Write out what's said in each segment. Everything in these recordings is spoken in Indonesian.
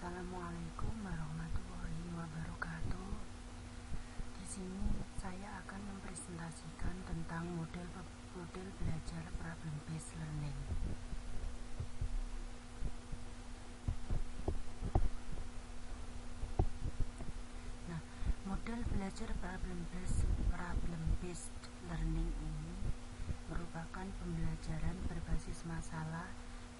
Assalamualaikum warahmatullahi wabarakatuh. Di sini saya akan mempresentasikan tentang model belajar problem based learning. Nah, model belajar problem based learning ini merupakan pembelajaran berbasis masalah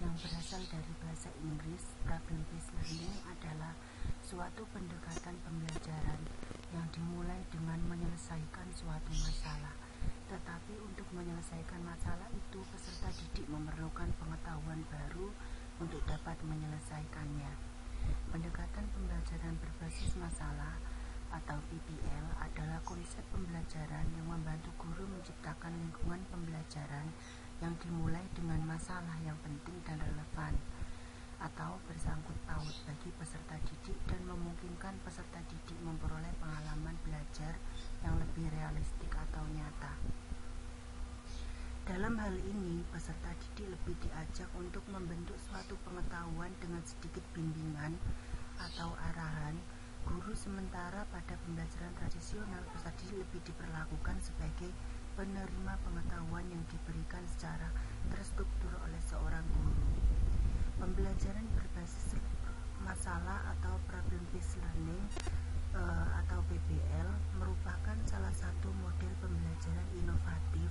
yang berasal dari bahasa Inggris. Problem based learning adalah suatu pendekatan pembelajaran yang dimulai dengan menyelesaikan suatu masalah. Tetapi untuk menyelesaikan masalah itu, peserta didik memerlukan pengetahuan baru untuk dapat menyelesaikannya. Pendekatan pembelajaran berbasis masalah atau PBL adalah konsep pembelajaran yang membantu guru menciptakan lingkungan pembelajaran yang dimulai dengan masalah yang penting dan relevan atau bersangkut paut bagi peserta didik dan memungkinkan peserta didik memperoleh pengalaman belajar yang lebih realistik atau nyata. Dalam hal ini, peserta didik lebih diajak untuk membentuk suatu pengetahuan dengan sedikit bimbingan atau arahan guru, sementara pada pembelajaran tradisional peserta didik lebih diperlakukan sebagai penerima pengetahuan yang diberikan secara terstruktur oleh seorang guru. Pembelajaran berbasis masalah atau problem based learning atau PBL merupakan salah satu model pembelajaran inovatif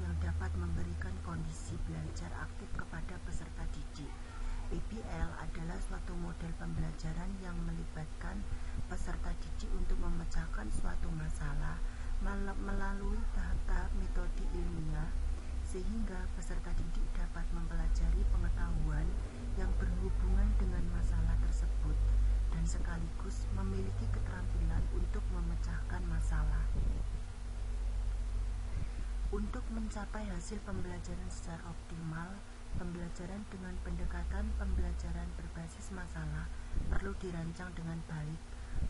yang dapat memberikan kondisi belajar aktif kepada peserta didik. PBL adalah suatu model pembelajaran yang melibatkan peserta didik untuk memecahkan suatu masalah melalui tahap-tahap metode ilmiah, sehingga peserta didik dapat mempelajari pengetahuan yang berhubungan dengan masalah tersebut dan sekaligus memiliki keterampilan untuk memecahkan masalah. Untuk mencapai hasil pembelajaran secara optimal, pembelajaran dengan pendekatan pembelajaran berbasis masalah perlu dirancang dengan baik,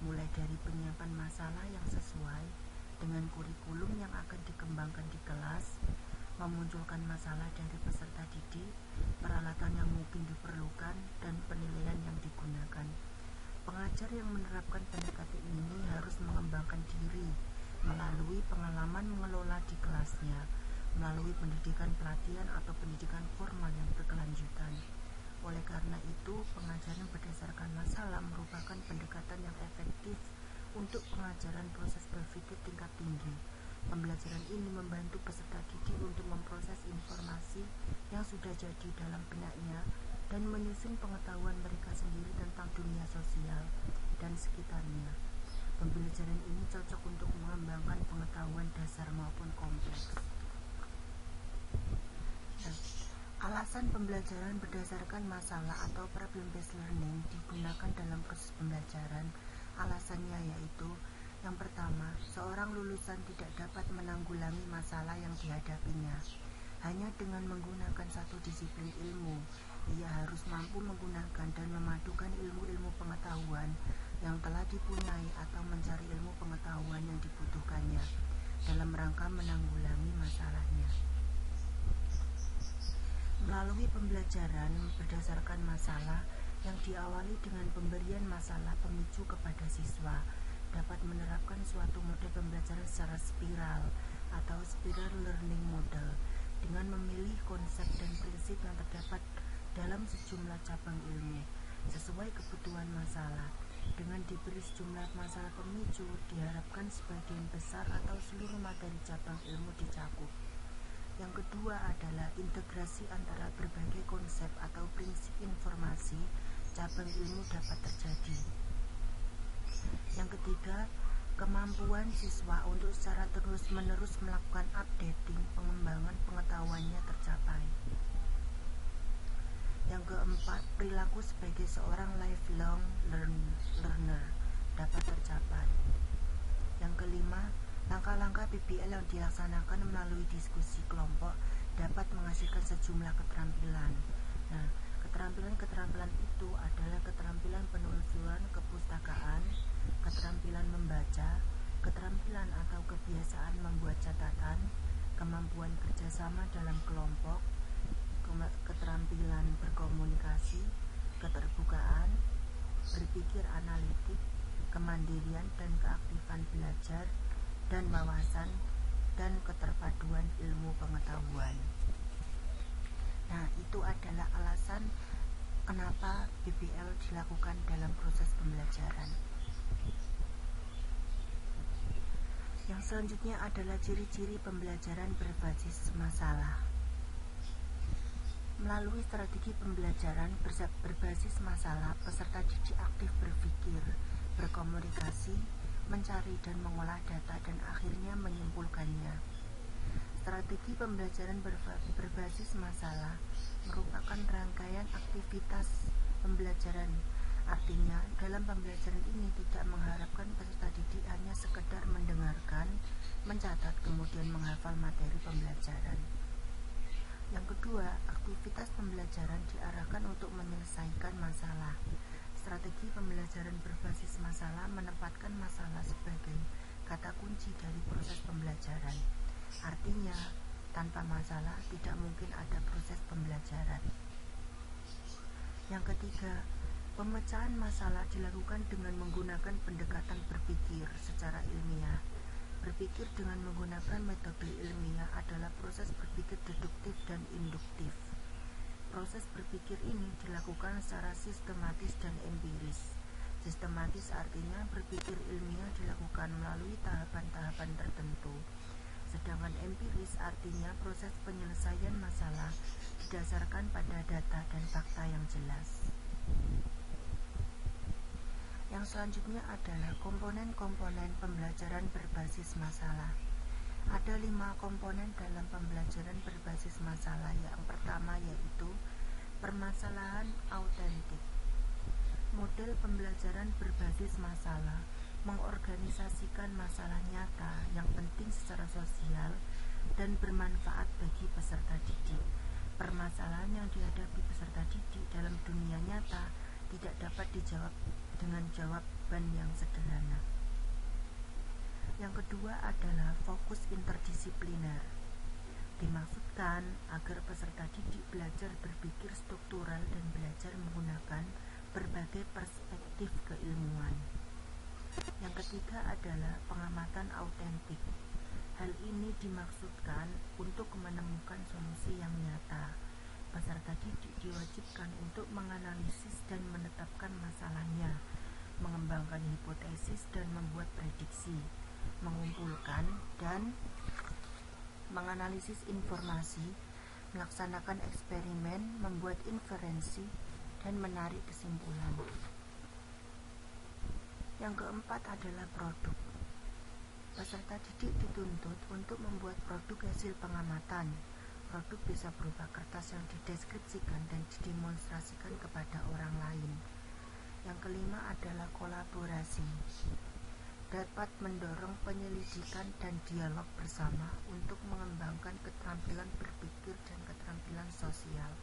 mulai dari penyiapan masalah yang sesuai dengan kurikulum yang akan dikembangkan di kelas, memunculkan masalah dari peserta didik, peralatan yang mungkin diperlukan, dan penilaian yang digunakan. Pengajar yang menerapkan pendekatan ini harus mengembangkan diri melalui pengalaman mengelola di kelasnya, melalui pendidikan pelatihan atau pendidikan formal yang berkelanjutan. Oleh karena itu, pengajaran berdasarkan masalah merupakan pendekatan yang efektif untuk pengajaran proses berpikir tingkat tinggi. Pembelajaran ini membantu peserta didik untuk memproses informasi yang sudah jadi dalam benaknya dan menyusun pengetahuan mereka sendiri tentang dunia sosial dan sekitarnya. Pembelajaran ini cocok untuk mengembangkan pengetahuan dasar maupun kompleks. Alasan pembelajaran berdasarkan masalah atau problem based learning digunakan dalam proses pembelajaran. Alasannya yaitu: yang pertama, seorang lulusan tidak dapat menanggulangi masalah yang dihadapinya hanya dengan menggunakan satu disiplin ilmu. Ia harus mampu menggunakan dan memadukan ilmu-ilmu pengetahuan yang telah dipunyai atau mencari ilmu pengetahuan yang dibutuhkannya dalam rangka menanggulangi masalahnya. Melalui pembelajaran berdasarkan masalah yang diawali dengan pemberian masalah pemicu kepada siswa, dapat menerapkan suatu model pembelajaran secara spiral atau spiral learning model dengan memilih konsep dan prinsip yang terdapat dalam sejumlah cabang ilmu sesuai kebutuhan masalah. Dengan diberi sejumlah masalah pemicu, diharapkan sebagian besar atau seluruh materi cabang ilmu dicakup. Yang kedua adalah integrasi antara berbagai konsep atau prinsip informasi cabang ilmu dapat terjadi. Yang ketiga, kemampuan siswa untuk secara terus-menerus melakukan updating pengembangan pengetahuannya tercapai. Yang keempat, perilaku sebagai seorang lifelong learner dapat tercapai. Yang kelima, langkah-langkah PBL yang dilaksanakan melalui diskusi kelompok dapat menghasilkan sejumlah keterampilan. Nah, keterampilan itu adalah keterampilan penelusuran kepustakaan, keterampilan membaca, keterampilan atau kebiasaan membuat catatan, kemampuan kerjasama dalam kelompok, keterampilan berkomunikasi, keterbukaan, berpikir analitik, kemandirian dan keaktifan belajar, dan wawasan dan keterpaduan ilmu pengetahuan. Nah, itu adalah alasan kenapa BBL dilakukan dalam proses pembelajaran. Yang selanjutnya adalah ciri-ciri pembelajaran berbasis masalah. Melalui strategi pembelajaran berbasis masalah, peserta didik aktif berpikir, berkomunikasi, mencari dan mengolah data, dan akhirnya menyimpulkannya. Strategi pembelajaran berbasis masalah merupakan rangkaian aktivitas pembelajaran. Artinya, dalam pembelajaran ini tidak mengharapkan peserta didik hanya sekedar mendengarkan, mencatat, kemudian menghafal materi pembelajaran. Yang kedua, aktivitas pembelajaran diarahkan untuk menyelesaikan masalah. Strategi pembelajaran berbasis masalah menempatkan masalah sebagai kata kunci dari proses pembelajaran. Artinya, tanpa masalah tidak mungkin ada proses pembelajaran. Yang ketiga, pemecahan masalah dilakukan dengan menggunakan pendekatan berpikir secara ilmiah. Berpikir dengan menggunakan metode ilmiah adalah proses berpikir deduktif dan induktif. Proses berpikir ini dilakukan secara sistematis dan empiris. Sistematis artinya berpikir ilmiah dilakukan melalui tahapan-tahapan tertentu. Sedangkan empiris artinya proses penyelesaian masalah didasarkan pada data dan fakta yang jelas. Yang selanjutnya adalah komponen-komponen pembelajaran berbasis masalah. Ada 5 komponen dalam pembelajaran berbasis masalah. Yang pertama yaitu permasalahan autentik. Model pembelajaran berbasis masalah mengorganisasikan masalah nyata yang penting secara sosial dan bermanfaat bagi peserta didik. Permasalahan yang dihadapi peserta didik dalam dunia nyata tidak dapat dijawab dengan jawaban yang sederhana. Yang kedua adalah fokus interdisipliner. Dimaksudkan agar peserta didik belajar berpikir struktural dan belajar menggunakan berbagai perspektif keilmuan. Yang ketiga adalah pengamatan autentik. Hal ini dimaksudkan untuk menemukan solusi yang nyata. Peserta didik diwajibkan untuk menganalisis dan menetapkan masalahnya, mengembangkan hipotesis dan membuat prediksi, mengumpulkan dan menganalisis informasi, melaksanakan eksperimen, membuat inferensi, dan menarik kesimpulan. Yang keempat adalah produk. Peserta didik dituntut untuk membuat produk hasil pengamatan. Produk bisa berupa kertas yang dideskripsikan dan didemonstrasikan kepada orang lain. Yang kelima adalah kolaborasi. Dapat mendorong penyelidikan dan dialog bersama untuk mengembangkan keterampilan berpikir dan keterampilan sosial.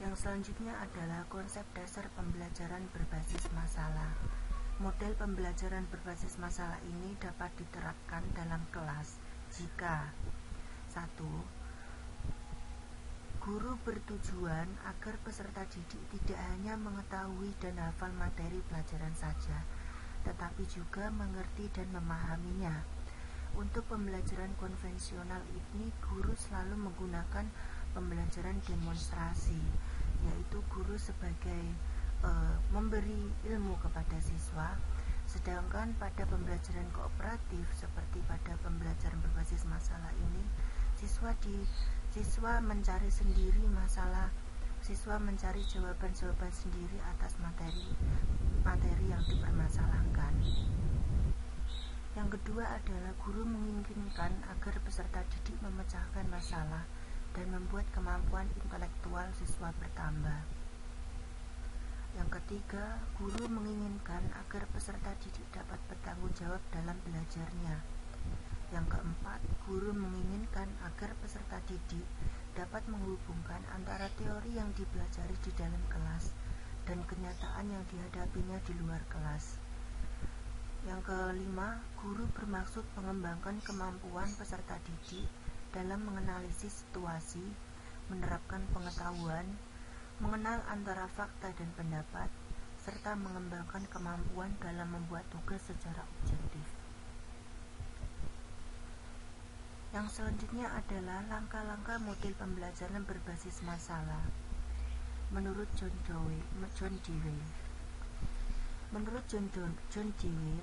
Yang selanjutnya adalah konsep dasar pembelajaran berbasis masalah. Model pembelajaran berbasis masalah ini dapat diterapkan dalam kelas jika 1. Guru bertujuan agar peserta didik tidak hanya mengetahui dan hafal materi pelajaran saja, tetapi juga mengerti dan memahaminya. Untuk pembelajaran konvensional ini, guru selalu menggunakan pembelajaran demonstrasi, yaitu guru sebagai memberi ilmu kepada siswa. Sedangkan pada pembelajaran kooperatif seperti pada pembelajaran berbasis masalah ini, siswa mencari sendiri masalah, siswa mencari jawaban-jawaban sendiri atas materi yang dipermasalahkan. Yang kedua adalah guru menginginkan agar peserta didik memecahkan masalah dan membuat kemampuan intelektual siswa bertambah. Yang ketiga, guru menginginkan agar peserta didik dapat bertanggung jawab dalam belajarnya. Yang keempat, guru menginginkan agar peserta didik dapat menghubungkan antara teori yang dipelajari di dalam kelas dan kenyataan yang dihadapinya di luar kelas. Yang kelima, guru bermaksud mengembangkan kemampuan peserta didik dalam menganalisis situasi, menerapkan pengetahuan, mengenal antara fakta dan pendapat, serta mengembangkan kemampuan dalam membuat tugas secara objektif. Yang selanjutnya adalah langkah-langkah model pembelajaran berbasis masalah. Menurut John Dewey,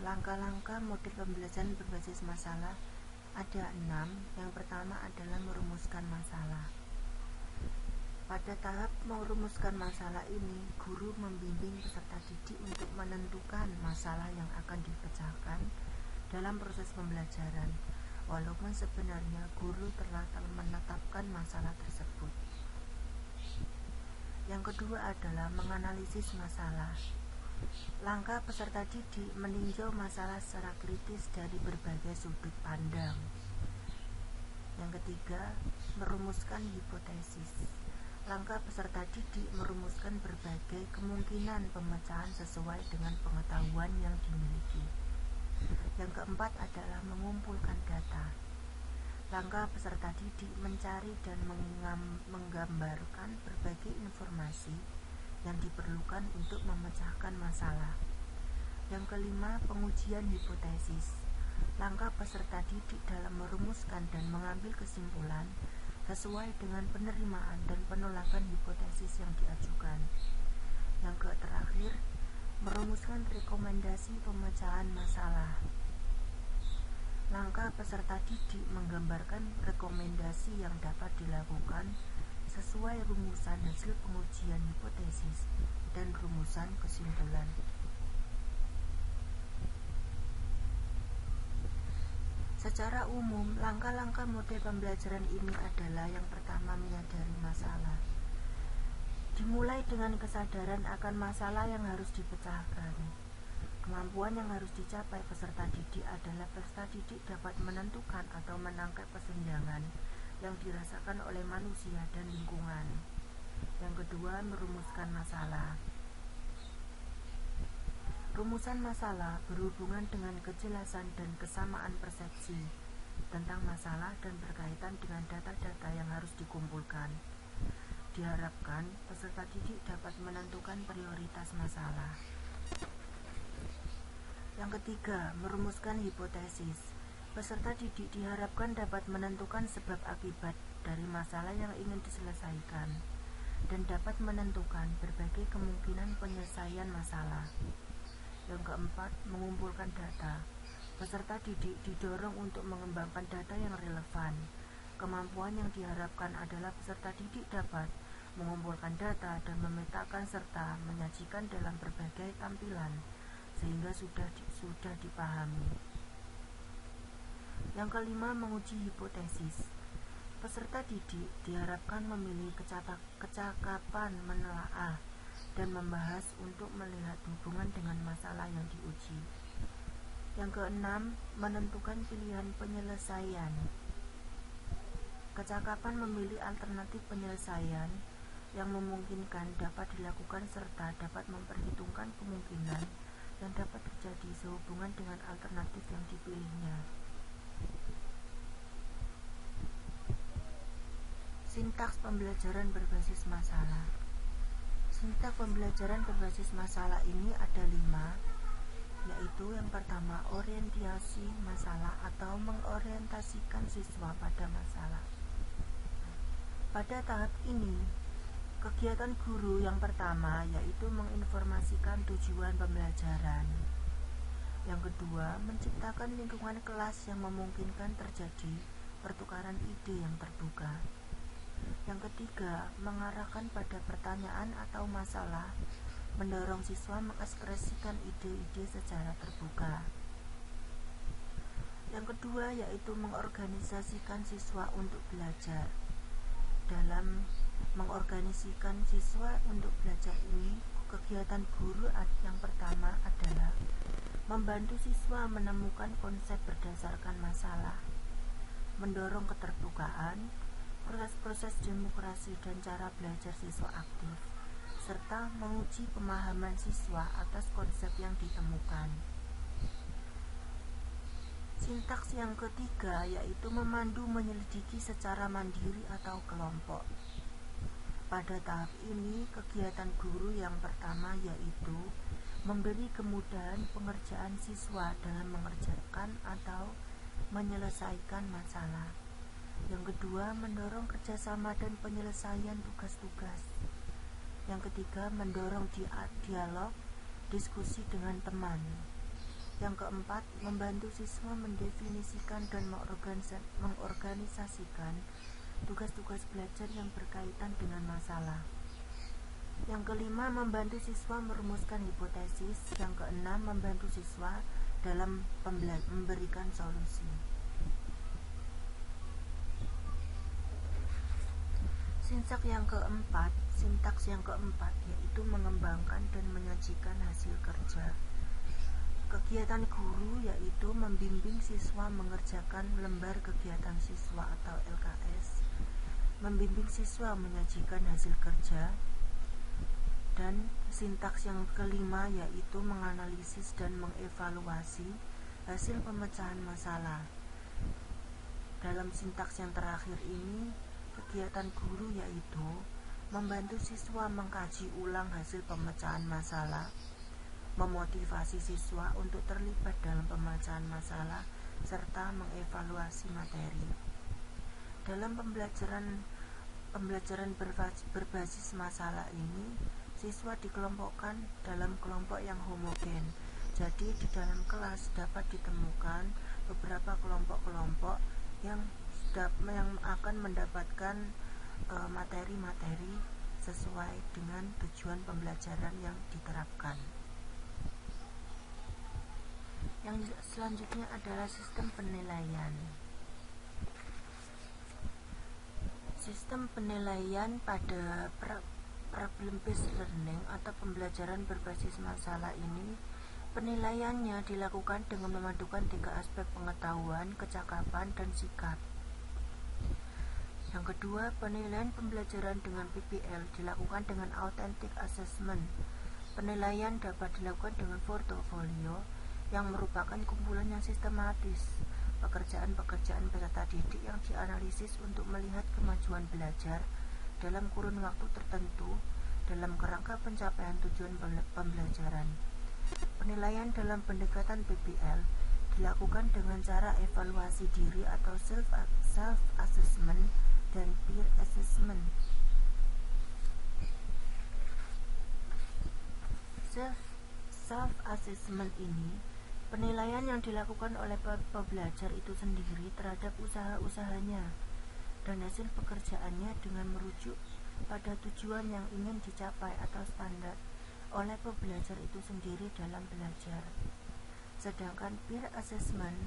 langkah-langkah model pembelajaran berbasis masalah ada 6. Yang pertama adalah merumuskan masalah. Pada tahap merumuskan masalah ini, guru membimbing peserta didik untuk menentukan masalah yang akan dipecahkan dalam proses pembelajaran, walaupun sebenarnya guru telah menetapkan masalah tersebut. Yang kedua adalah menganalisis masalah. Langkah peserta didik meninjau masalah secara kritis dari berbagai sudut pandang. Yang ketiga, merumuskan hipotesis. Langkah peserta didik merumuskan berbagai kemungkinan pemecahan sesuai dengan pengetahuan yang dimiliki. Yang keempat adalah mengumpulkan data. Langkah peserta didik mencari dan menggambarkan berbagai informasi yang diperlukan untuk memecahkan masalah. Yang kelima, pengujian hipotesis. Langkah peserta didik dalam merumuskan dan mengambil kesimpulan sesuai dengan penerimaan dan penolakan hipotesis yang diajukan. Yang terakhir, merumuskan rekomendasi pemecahan masalah. Langkah peserta didik menggambarkan rekomendasi yang dapat dilakukan sesuai rumusan hasil pengujian hipotesis dan rumusan kesimpulan. Secara umum, langkah-langkah model pembelajaran ini adalah yang pertama, menyadari masalah. Dimulai dengan kesadaran akan masalah yang harus dipecahkan. Kemampuan yang harus dicapai peserta didik adalah peserta didik dapat menentukan atau menangkap kesenjangan yang dirasakan oleh manusia dan lingkungan. Yang kedua, merumuskan masalah. Rumusan masalah berhubungan dengan kejelasan dan kesamaan persepsi tentang masalah dan berkaitan dengan data-data yang harus dikumpulkan. Diharapkan peserta didik dapat menentukan prioritas masalah. Yang ketiga, merumuskan hipotesis. Peserta didik diharapkan dapat menentukan sebab akibat dari masalah yang ingin diselesaikan dan dapat menentukan berbagai kemungkinan penyelesaian masalah. Yang keempat, mengumpulkan data. Peserta didik didorong untuk mengembangkan data yang relevan. Kemampuan yang diharapkan adalah peserta didik dapat mengumpulkan data dan memetakan serta menyajikan dalam berbagai tampilan sehingga sudah dipahami. Yang kelima, menguji hipotesis. Peserta didik diharapkan memilih kecakapan menelaah dan membahas untuk melihat hubungan dengan masalah yang diuji. Yang keenam, menentukan pilihan penyelesaian. Kecakapan memilih alternatif penyelesaian yang memungkinkan dapat dilakukan serta dapat memperhitungkan kemungkinan yang dapat terjadi sehubungan dengan alternatif yang dipilihnya. Sintaks pembelajaran berbasis masalah. Sintaks pembelajaran berbasis masalah ini ada 5, yaitu yang pertama, orientasi masalah atau mengorientasikan siswa pada masalah. Pada tahap ini, kegiatan guru yang pertama yaitu menginformasikan tujuan pembelajaran. Yang kedua, menciptakan lingkungan kelas yang memungkinkan terjadi pertukaran ide yang terbuka. Yang ketiga, mengarahkan pada pertanyaan atau masalah, mendorong siswa mengekspresikan ide-ide secara terbuka. Yang kedua, yaitu mengorganisasikan siswa untuk belajar. Dalam mengorganisasikan siswa untuk belajar ini, kegiatan guru yang pertama adalah membantu siswa menemukan konsep berdasarkan masalah, mendorong keterbukaan, proses-proses demokrasi dan cara belajar siswa aktif, serta menguji pemahaman siswa atas konsep yang ditemukan. Sintaks yang ketiga yaitu memandu menyelidiki secara mandiri atau kelompok. Pada tahap ini, kegiatan guru yang pertama yaitu memberi kemudahan pengerjaan siswa dalam mengerjakan atau menyelesaikan masalah. Yang kedua, mendorong kerjasama dan penyelesaian tugas-tugas. Yang ketiga, mendorong dialog, diskusi dengan teman. Yang keempat, membantu siswa mendefinisikan dan mengorganisasikan tugas-tugas belajar yang berkaitan dengan masalah. Yang kelima, membantu siswa merumuskan hipotesis. Yang keenam, membantu siswa dalam memberikan solusi. Sintaks yang keempat yaitu mengembangkan dan menyajikan hasil kerja. Kegiatan guru yaitu membimbing siswa mengerjakan lembar kegiatan siswa atau LKS, membimbing siswa menyajikan hasil kerja. Dan sintaks yang kelima yaitu menganalisis dan mengevaluasi hasil pemecahan masalah. Dalam sintaks yang terakhir ini, kegiatan guru yaitu membantu siswa mengkaji ulang hasil pemecahan masalah, memotivasi siswa untuk terlibat dalam pemecahan masalah, serta mengevaluasi materi. Dalam pembelajaran berbasis masalah ini, siswa dikelompokkan dalam kelompok yang homogen. Jadi di dalam kelas dapat ditemukan beberapa kelompok-kelompok yang akan mendapatkan materi-materi sesuai dengan tujuan pembelajaran yang diterapkan. Yang selanjutnya adalah sistem penilaian. Sistem penilaian pada problem-based learning atau pembelajaran berbasis masalah ini, penilaiannya dilakukan dengan memadukan 3 aspek pengetahuan, kecakapan, dan sikap. Yang kedua, penilaian pembelajaran dengan PBL dilakukan dengan authentic assessment. Penilaian dapat dilakukan dengan portofolio yang merupakan kumpulan yang sistematis, pekerjaan-pekerjaan peserta didik yang dianalisis untuk melihat kemajuan belajar dalam kurun waktu tertentu dalam kerangka pencapaian tujuan pembelajaran. Penilaian dalam pendekatan PBL dilakukan dengan cara evaluasi diri atau self-assessment dan peer assessment. Self-assessment ini penilaian yang dilakukan oleh pembelajar itu sendiri terhadap usaha-usahanya dan hasil pekerjaannya dengan merujuk pada tujuan yang ingin dicapai atau standar oleh pembelajar itu sendiri dalam belajar. Sedangkan peer assessment,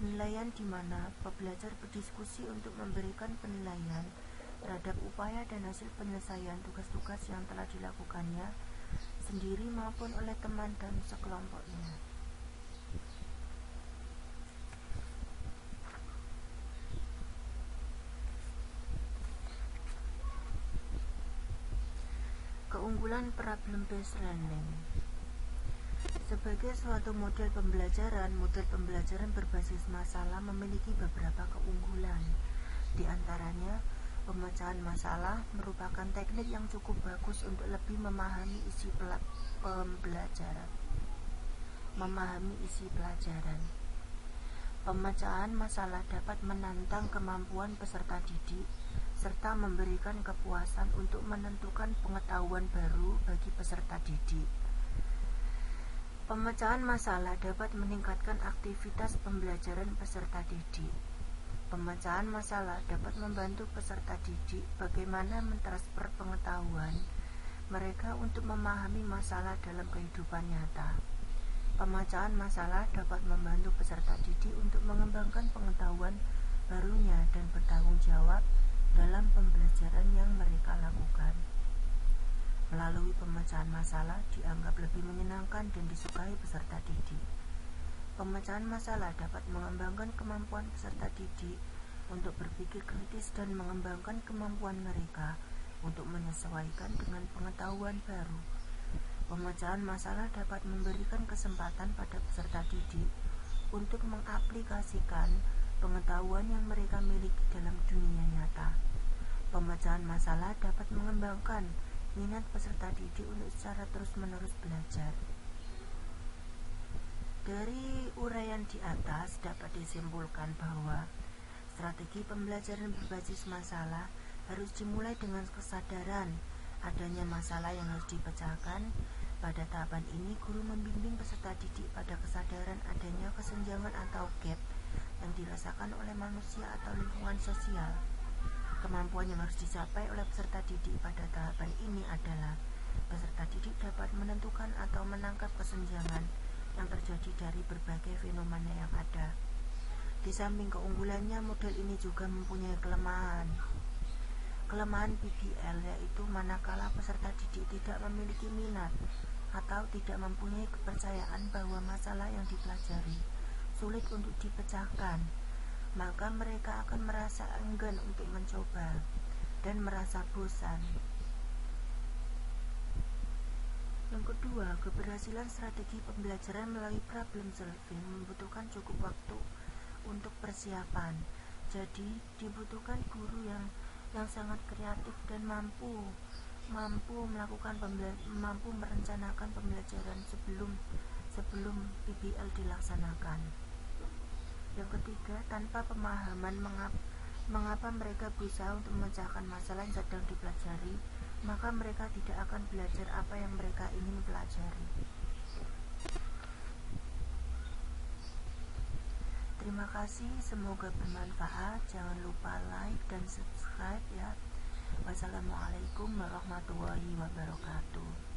penilaian di mana pembelajar berdiskusi untuk memberikan penilaian terhadap upaya dan hasil penyelesaian tugas-tugas yang telah dilakukannya sendiri maupun oleh teman dan sekelompoknya. Keunggulan problem-based learning. Sebagai suatu model pembelajaran berbasis masalah memiliki beberapa keunggulan. Di antaranya, pemecahan masalah merupakan teknik yang cukup bagus untuk lebih memahami isi pelajaran. Pemecahan masalah dapat menantang kemampuan peserta didik serta memberikan kepuasan untuk menentukan pengetahuan baru bagi peserta didik. Pemecahan masalah dapat meningkatkan aktivitas pembelajaran peserta didik. Pemecahan masalah dapat membantu peserta didik bagaimana mentransfer pengetahuan mereka untuk memahami masalah dalam kehidupan nyata. Pemecahan masalah dapat membantu peserta didik untuk mengembangkan pengetahuan barunya dan bertanggung jawab dalam pembelajaran yang mereka lakukan. Melalui pemecahan masalah dianggap lebih menyenangkan dan disukai peserta didik. Pemecahan masalah dapat mengembangkan kemampuan peserta didik untuk berpikir kritis dan mengembangkan kemampuan mereka untuk menyesuaikan dengan pengetahuan baru. Pemecahan masalah dapat memberikan kesempatan pada peserta didik untuk mengaplikasikan pengetahuan yang mereka miliki dalam dunia nyata. Pemecahan masalah dapat mengembangkan minat peserta didik untuk secara terus-menerus belajar. Dari uraian di atas dapat disimpulkan bahwa strategi pembelajaran berbasis masalah harus dimulai dengan kesadaran adanya masalah yang harus dipecahkan. Pada tahapan ini, guru membimbing peserta didik pada kesadaran adanya kesenjangan atau gap yang dirasakan oleh manusia atau lingkungan sosial. Kemampuan yang harus dicapai oleh peserta didik pada tahapan ini adalah peserta didik dapat menentukan atau menangkap kesenjangan yang terjadi dari berbagai fenomena yang ada. Di samping keunggulannya, model ini juga mempunyai kelemahan. Kelemahan PBL yaitu manakala peserta didik tidak memiliki minat atau tidak mempunyai kepercayaan bahwa masalah yang dipelajari sulit untuk dipecahkan, maka mereka akan merasa enggan untuk mencoba dan merasa bosan. Yang kedua, keberhasilan strategi pembelajaran melalui problem solving membutuhkan cukup waktu untuk persiapan. Jadi, dibutuhkan guru yang sangat kreatif dan mampu merencanakan pembelajaran sebelum PBL dilaksanakan. Yang ketiga, tanpa pemahaman mengapa mereka berusaha untuk memecahkan masalah yang sedang dipelajari, maka mereka tidak akan belajar apa yang mereka ingin pelajari. Terima kasih, semoga bermanfaat. Jangan lupa like dan subscribe ya. Wassalamualaikum warahmatullahi wabarakatuh.